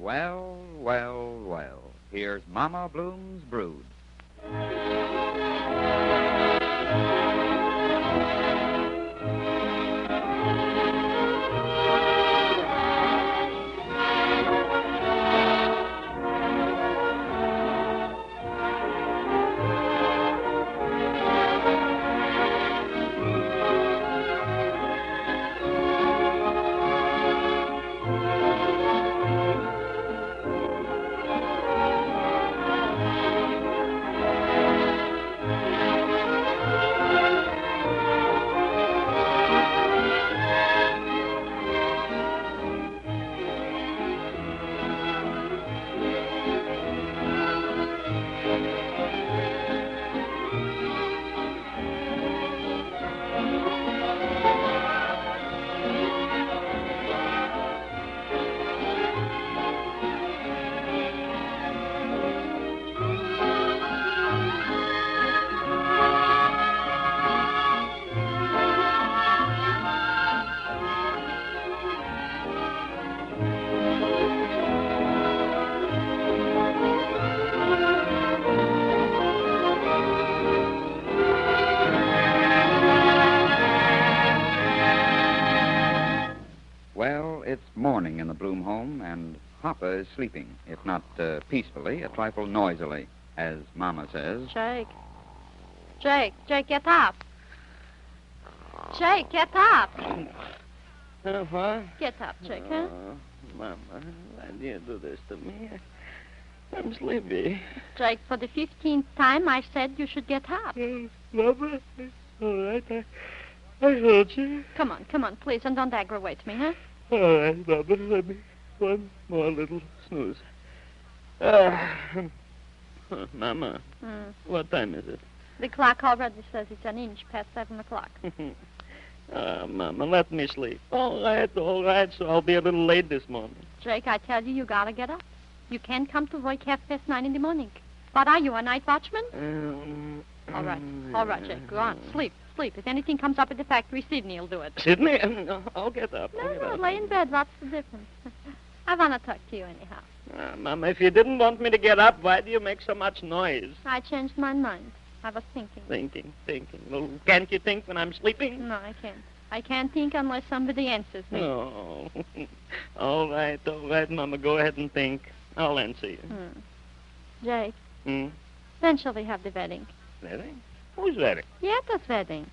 Well, well, well. Here's Mama Bloom's brood. Well, it's morning in the Bloom home, and Hopper is sleeping, if not peacefully, a trifle noisily, as Mama says. Jake, get up. Jake, get up. What? Get up, Jake, huh? Mama, why do you do this to me? I'm sleepy. Jake, for the 15th time, I said you should get up. Mama, it's all right. I heard you. Come on, please, and don't aggravate me, huh? All right, Mama, let me one more little snooze. Mama, what time is it? The clock already says it's an inch past 7 o'clock. Mama, let me sleep. All right, so I'll be a little late this morning. Jake, I tell you, you gotta get up. You can't come to work 9:30 in the morning. What are you, a night watchman? All right, Jake, go on. Sleep. If anything comes up at the factory, Sidney will do it. Sidney? I'll get up. No, lay in bed. What's the difference? I want to talk to you anyhow. Mama, if you didn't want me to get up, why do you make so much noise? I changed my mind. I was thinking. Thinking. Well, can't you think when I'm sleeping? No, I can't. I can't think unless somebody answers me. Oh. All right, Mama. Go ahead and think. I'll answer you. Jake. When shall we have the wedding? Wedding? Who's wedding? Yetta's wedding.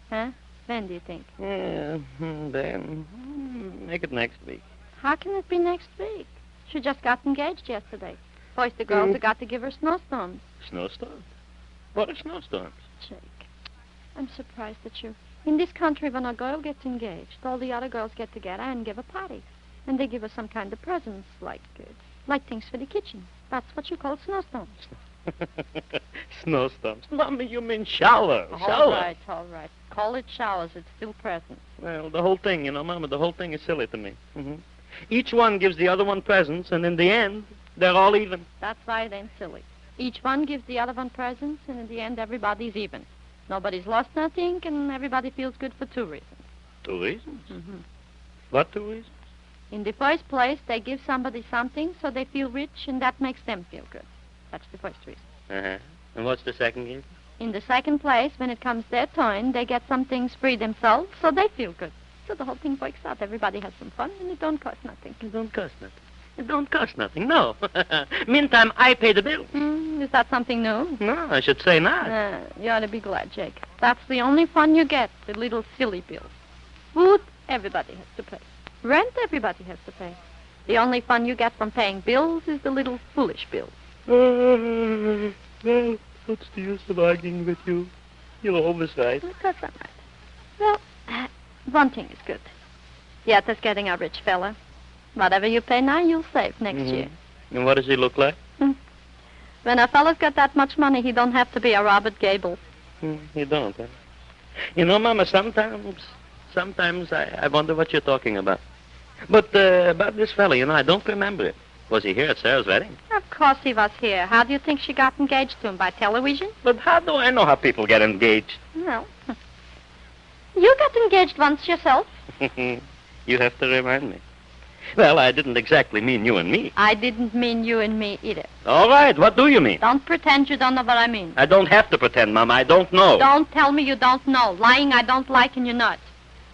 Huh? When do you think? Then make it next week. How can it be next week? She just got engaged yesterday. First the girls have got to give her snowstorms. Snowstorms? What are snowstorms? Jake, I'm surprised at you. In this country, when a girl gets engaged, all the other girls get together and give a party. And they give her some kind of presents, like things for the kitchen. That's what you call snowstorms. Snowstorms? Mama, you mean shower. All right. Call it showers. It's still presents. Well, the whole thing, Mama, the whole thing is silly to me. Each one gives the other one presents, and in the end, they're all even. That's why it ain't silly. Each one gives the other one presents, and in the end, everybody's even. Nobody's lost nothing, and everybody feels good for 2 reasons. 2 reasons? What 2 reasons? In the first place, they give somebody something so they feel rich, and that makes them feel good. That's the first reason. And what's the second reason? In the second place, when it comes their turn, they get some things free themselves, so they feel good. So the whole thing works out. Everybody has some fun, and it don't cost nothing. It don't cost nothing. It don't cost nothing, no. Meantime, I pay the bill. Is that something new? No, I should say not. You ought to be glad, Jake. That's the only fun you get, the little silly bills. Food, everybody has to pay. Rent, everybody has to pay. The only fun you get from paying bills is the little foolish bills. Well, what's the use of arguing with you? You're always right. Because I'm right. Well, one thing is good. Yetta's getting a rich fella. Whatever you pay now, you'll save next year. And what does he look like? When a fella's got that much money, he don't have to be a Robert Gable. You don't, huh? Mama, sometimes I wonder what you're talking about. But about this fella, I don't remember it. Was he here at Sarah's wedding? Of course he was here. How do you think she got engaged to him? By television? But how do I know how people get engaged? Well, you got engaged once yourself. You have to remind me. Well, I didn't exactly mean you and me. I didn't mean you and me either. All right, what do you mean? Don't pretend you don't know what I mean. I don't have to pretend, Mama. I don't know. Don't tell me you don't know. Lying I don't like and you're not.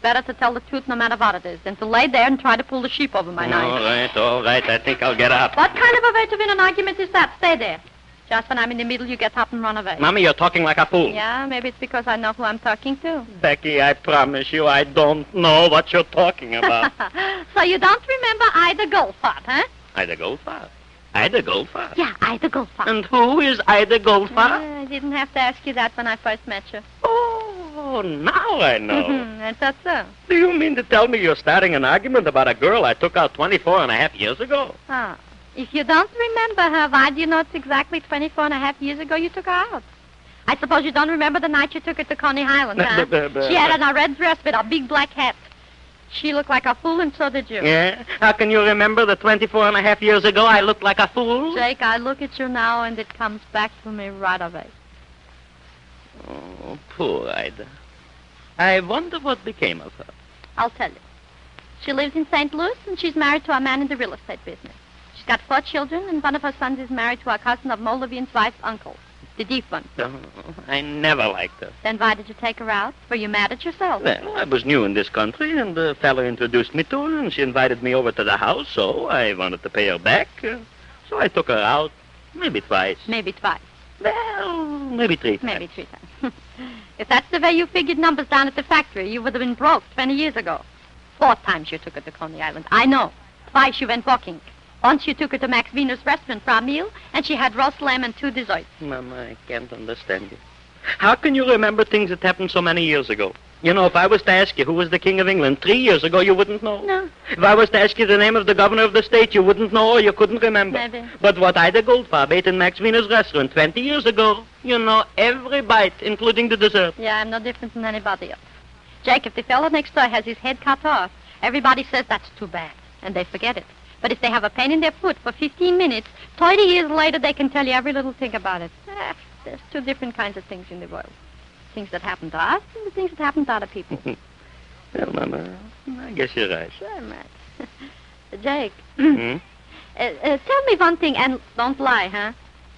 Better to tell the truth no matter what it is than to lay there and try to pull the sheep over my knife. All right. I think I'll get up. What kind of a way to win an argument is that? Stay there. Just when I'm in the middle, you get up and run away. Mommy, you're talking like a fool. Yeah, maybe it's because I know who I'm talking to. Becky, I promise you I don't know what you're talking about. So you don't remember Ida Goldfarb, huh? Ida Goldfarb? Ida Goldfarb? Yeah, Ida Goldfarb. And who is Ida Goldfarb? I didn't have to ask you that when I first met you. Oh, now I know. I thought so. Do you mean to tell me you're starting an argument about a girl I took out 24 and a half years ago? Ah. If you don't remember her, why do you know it's exactly 24 and a half years ago you took her out? I suppose you don't remember the night you took her to Coney Island, huh? She had on a red dress with a big black hat. She looked like a fool, and so did you. Yeah? How can you remember that 24 and a half years ago I looked like a fool? Jake, I look at you now, and it comes back to me right away. Oh, poor Ida. I wonder what became of her. I'll tell you. She lives in St. Louis, and she's married to a man in the real estate business. She's got 4 children, and one of her sons is married to a cousin of Mo Levine's wife's uncle, the deep one. Oh, I never liked her. Then why did you take her out? Were you mad at yourself? Well, I was new in this country, and the fella introduced me to her, and she invited me over to the house, so I wanted to pay her back. So I took her out, maybe twice. Maybe twice. Well, maybe 3 times. Maybe 3 times. If that's the way you figured numbers down at the factory, you would have been broke 20 years ago. 4 times you took her to Coney Island. I know. Twice you went walking. Once you took her to Max Wiener's restaurant for a meal, and she had roast lamb and 2 desserts. Mama, I can't understand you. How can you remember things that happened so many years ago? You know, if I was to ask you who was the King of England 3 years ago, you wouldn't know. No. If I was to ask you the name of the governor of the state, you wouldn't know or you couldn't remember. Maybe. But what Ida Goldfarb ate in Max Wiener's restaurant 20 years ago, you know every bite, including the dessert. Yeah, I'm no different than anybody else. Jake, if the fellow next door has his head cut off, everybody says that's too bad, and they forget it. But if they have a pain in their foot for 15 minutes, 30 years later, they can tell you every little thing about it. There's 2 different kinds of things in the world. Things that happen to us and the things that happen to other people. Well, Mama, I guess you're right. Sure, I'm right. Jake, Hmm? tell me one thing, and don't lie, huh?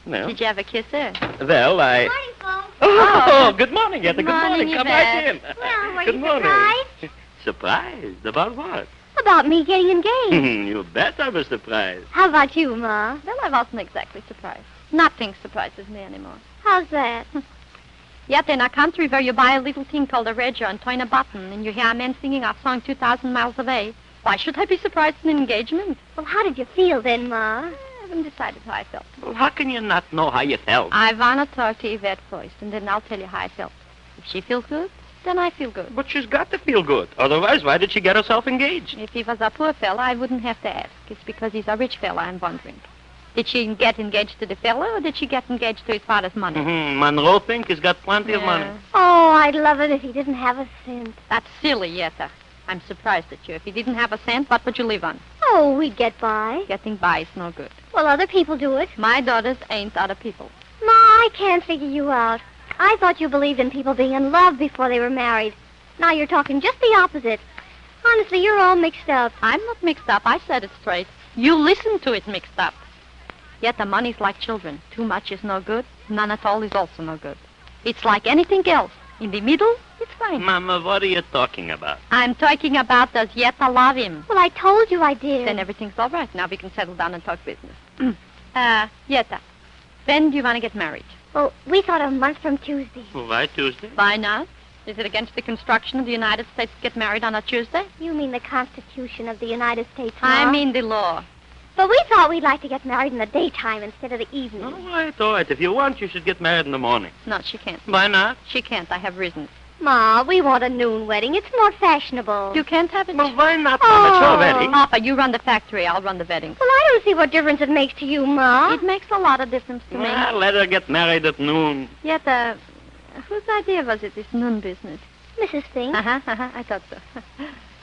No. Did you ever kiss her? Well, I... Morning, folks. Oh, good morning, Yetta. Good Good morning. morning, Come Yvette. right in. Well, were Good you morning. surprised? Surprised? About what? About me getting engaged. You bet I was surprised. How about you, Ma? Well, I wasn't exactly surprised. Nothing surprises me anymore. How's that? Yet in a country where you buy a little thing called a radio and turn a button and you hear a man singing a song 2,000 miles away, why should I be surprised at an engagement? Well, how did you feel then, Ma? I haven't decided how I felt. Well, how can you not know how you felt? I want to talk to Yvette first, and then I'll tell you how I felt. If she feels good, then I feel good. But she's got to feel good. Otherwise, why did she get herself engaged? If he was a poor fella, I wouldn't have to ask. It's because he's a rich fella, I'm wondering. Did she get engaged to the fella, or did she get engaged to his father's money? Monroe Fink has got plenty of money. Oh, I'd love it if he didn't have a cent. That's silly, Yetta. I'm surprised at you. If he didn't have a cent, what would you live on? Oh, we'd get by. Getting by is no good. Well, other people do it. My daughters ain't other people. Ma, I can't figure you out. I thought you believed in people being in love before they were married. Now you're talking just the opposite. Honestly, you're all mixed up. I'm not mixed up. I said it straight. You listen to it mixed up. Yet the money's like children. Too much is no good. None at all is also no good. It's like anything else. In the middle, it's fine. Mama, what are you talking about? I'm talking about does Yetta love him? Well, I told you I did. Then everything's all right. Now we can settle down and talk business. Yetta, when do you want to get married? Well, we thought a month from Tuesday. Why Tuesday? Why not? Is it against the construction of the United States to get married on a Tuesday? You mean the Constitution of the United States, Ma? I mean the law. But we thought we'd like to get married in the daytime instead of the evening. All right. If you want, you should get married in the morning. No, she can't. Why not? She can't. I have reasons. Ma, we want a noon wedding. It's more fashionable. You can't have it. Well, why not, Mama? It's your wedding. Papa, you run the factory. I'll run the wedding. Well, I don't see what difference it makes to you, Ma. It makes a lot of difference to me. Well, let her get married at noon. Yet, whose idea was it, this noon business? Mrs. Fink. I thought so.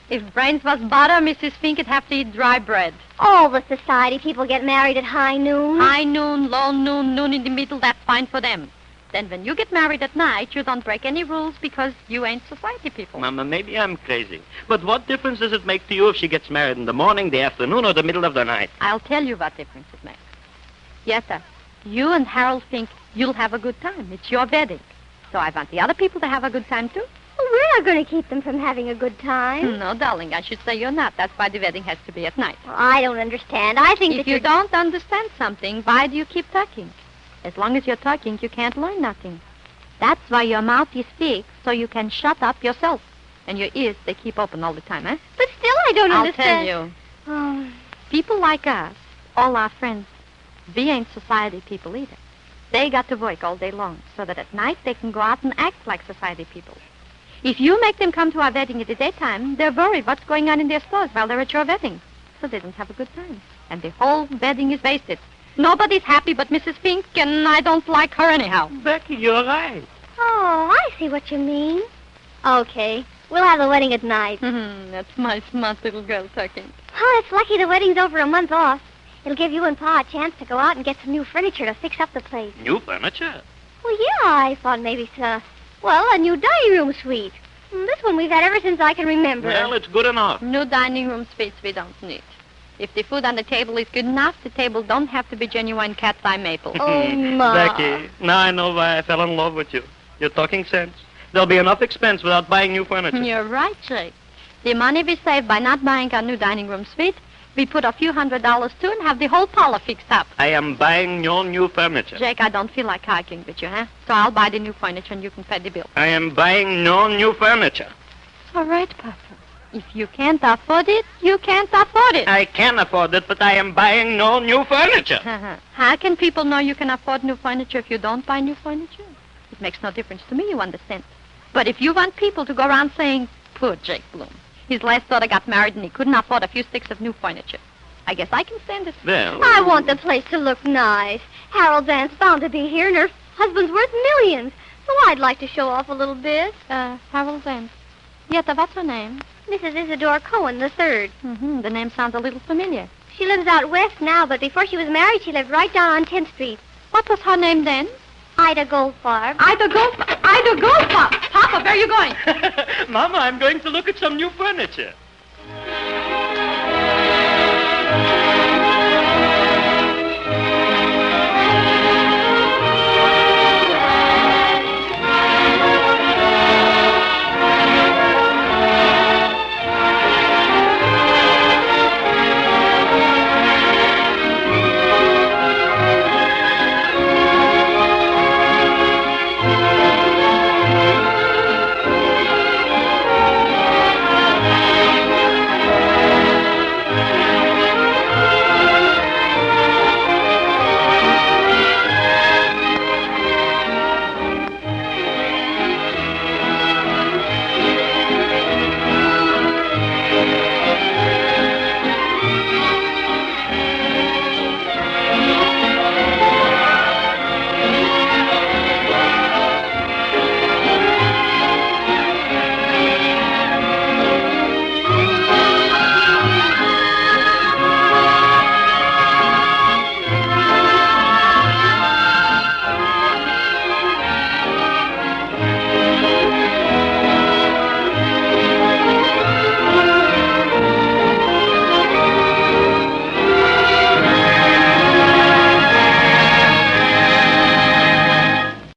If brains was butter, Mrs. Fink'd have to eat dry bread. All the society people get married at high noon. High noon, low noon, noon in the middle, that's fine for them. Then when you get married at night, you don't break any rules because you ain't society people. Mama, maybe I'm crazy. But what difference does it make to you if she gets married in the morning, the afternoon, or the middle of the night? I'll tell you what difference it makes. Yetta, you and Harold think you'll have a good time. It's your wedding. So I want the other people to have a good time, too. Well, we're not going to keep them from having a good time. No, darling, I should say you're not. That's why the wedding has to be at night. Well, I don't understand. I think If you don't understand something, why do you keep talking? As long as you're talking, you can't learn nothing. That's why your mouth is fixed, so you can shut up yourself. And your ears, they keep open all the time, eh? But still, I don't understand. I'll tell you. Oh. People like us, all our friends, we ain't society people either. They got to work all day long, so that at night they can go out and act like society people. If you make them come to our wedding at the daytime, they're worried what's going on in their stores while they're at your wedding. So they don't have a good time. And the whole wedding is wasted. Nobody's happy but Mrs. Fink, and I don't like her anyhow. Becky, you're right. Oh, I see what you mean. Okay, we'll have the wedding at night. That's my smart little girl talking. Oh, it's lucky the wedding's over a month off. It'll give you and Pa a chance to go out and get some new furniture to fix up the place. New furniture? Well, yeah, I thought maybe, a new dining room suite. This one we've had ever since I can remember. Well, it's good enough. New dining room suites we don't need. If the food on the table is good enough, the table don't have to be genuine cat's eye maple. Oh, Ma. Becky, now I know why I fell in love with you. You're talking sense. There'll be enough expense without buying new furniture. You're right, Jake. The money we save by not buying our new dining room suite, we put a few $100s to and have the whole parlor fixed up. I am buying your new furniture. Jake, I don't feel like arguing with you, huh? So I'll buy the new furniture and you can pay the bill. I am buying your new furniture. All right, Papa. If you can't afford it, you can't afford it. I can afford it, but I am buying no new furniture. How can people know you can afford new furniture if you don't buy new furniture? It makes no difference to me, you understand. But if you want people to go around saying, poor Jake Bloom, his last daughter got married and he couldn't afford a few sticks of new furniture, I guess I can stand it. Well, I want the place to look nice. Harold's aunt's bound to be here, and her husband's worth millions. So I'd like to show off a little bit. Harold's aunt. Yetta, what's her name? Mrs. Isadore Cohen III. The name sounds a little familiar. She lives out west now, but before she was married, she lived right down on 10th Street. What was her name then? Ida Goldfarb. Ida Goldfarb? Papa, where are you going? Mama, I'm going to look at some new furniture.